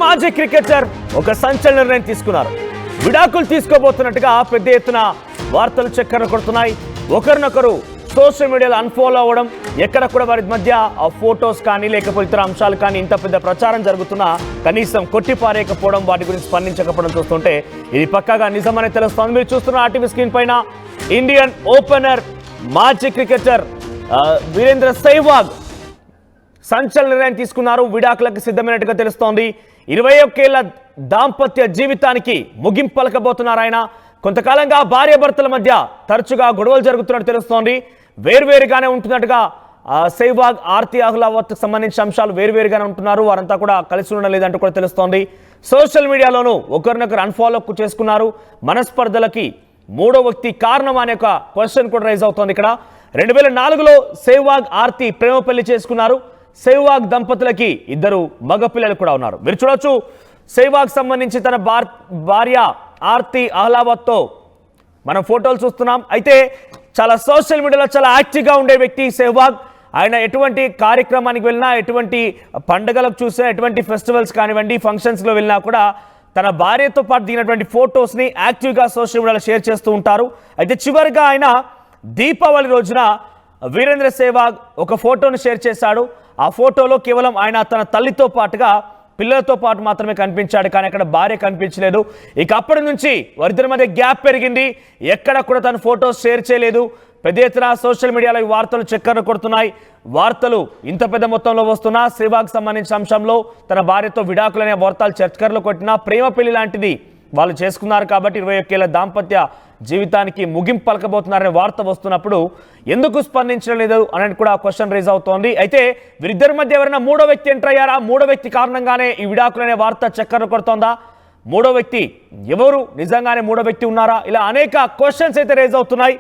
మాజీ క్రికెటర్ ఒక సంచలన నిర్ణయం తీసుకున్నారు. విడాకులు తీసుకోబోతున్నట్టుగా పెద్ద ఎత్తున వార్తలు చక్కర్లు కొడుతున్నాయి. ఒకరినొకరు సోషల్ మీడియాలో అన్ఫాలో అవ్వడం, ఎక్కడ కూడా వారి మధ్య ఆ ఫొటోస్ కానీ లేకపోతే ఇతర అంశాలు కానీ ఇంత పెద్ద ప్రచారం జరుగుతున్నా కనీసం కొట్టిపారేయకపోవడం, వాటి గురించి స్పందించకపోవడం చూస్తుంటే ఇది పక్కాగా నిజమనే తెలుస్తోంది. మీరు చూస్తున్న ఆర్టీవీ స్క్రీన్ పైన ఇండియన్ ఓపెనర్ మాజీ క్రికెటర్ వీరేంద్ర సెహ్వాగ్ సంచలన నిర్ణయం తీసుకున్నారు. విడాకులకు సిద్ధమైనట్టుగా తెలుస్తోంది. 21 ఏళ్ల దాంపత్య జీవితానికి ముగింపు పలకబోతున్నారు ఆయన. కొంతకాలంగా భార్యాభర్తల మధ్య తరచుగా గొడవలు జరుగుతున్నట్టు తెలుస్తోంది. వేర్వేరుగానే ఉంటున్నట్టుగా సెహ్వాగ్ ఆర్తి అహ్లావత్కు సంబంధించిన అంశాలు వేర్వేరుగానే ఉంటున్నారు. వారంతా కూడా కలిసి ఉండడం లేదంటూ కూడా తెలుస్తోంది. సోషల్ మీడియాలోనూ ఒకరినొకరు అన్ఫాలో చేసుకున్నారు. మనస్పర్ధలకి మూడో వ్యక్తి కారణం అనే ఒక క్వశ్చన్ కూడా రైజ్ అవుతోంది. ఇక్కడ 2004లో సెహ్వాగ్ ఆర్తి ప్రేమ పెళ్లి చేసుకున్నారు. సెహ్వాగ్ దంపతులకి 2 మగపిల్లలు కూడా ఉన్నారు. మీరు చూడొచ్చు, సెహ్వాగ్ సంబంధించి తన భార్య ఆర్తి అహ్లావత్తో మనం ఫోటోలు చూస్తున్నాం. అయితే చాలా సోషల్ మీడియాలో చాలా యాక్టివ్గా ఉండే వ్యక్తి సెహ్వాగ్. ఆయన ఎటువంటి కార్యక్రమానికి వెళ్ళినా, ఎటువంటి పండుగలకు చూసినా, ఎటువంటి ఫెస్టివల్స్ కానివ్వండి, ఫంక్షన్స్లో వెళ్ళినా కూడా తన భార్యతో పాటు దిగినటువంటి ఫొటోస్ని యాక్టివ్గా సోషల్ మీడియాలో షేర్ చేస్తూ ఉంటారు. అయితే చివరిగా ఆయన దీపావళి రోజున వీరేంద్ర సెహ్వాగ్ ఒక ఫోటోను షేర్ చేశాడు. ఆ ఫోటోలో కేవలం ఆయన తన తల్లితో పాటుగా పిల్లలతో పాటు మాత్రమే కనిపించాడు, కానీ అక్కడ భార్య కనిపించలేదు. ఇక అప్పటి నుంచి వారిద్దరి మధ్య గ్యాప్ పెరిగింది. ఎక్కడ కూడా తన ఫోటోస్ షేర్ చేయలేదు. పెద్ద ఎత్తున సోషల్ మీడియాలో ఈ వార్తలు చక్కర్లు కొడుతున్నాయి. వార్తలు ఇంత పెద్ద మొత్తంలో వస్తున్నా సెహ్వాగ్ సంబంధించిన అంశంలో తన భార్యతో విడాకులనే వార్తలు చక్కర్లు కొట్టినా ప్రేమ పెళ్లి లాంటిది వాళ్ళు చేసుకున్నారు కాబట్టి 21 ఏళ్ల దాంపత్య జీవితానికి ముగింపు పలకబోతున్నారనే వార్త వస్తున్నప్పుడు ఎందుకు స్పందించడం లేదు అని కూడా క్వశ్చన్ రైజ్ అవుతోంది. అయితే వీరిద్దరి మధ్య ఎవరైనా మూడో వ్యక్తి ఎంటర్ అయ్యారా? మూడో వ్యక్తి కారణంగానే ఈ విడాకులనే వార్త చక్కర్లు కొడుతోందా? మూడో వ్యక్తి ఎవరు? నిజంగానే మూడో వ్యక్తి ఉన్నారా? ఇలా అనేక క్వశ్చన్స్ అయితే రైజ్ అవుతున్నాయి.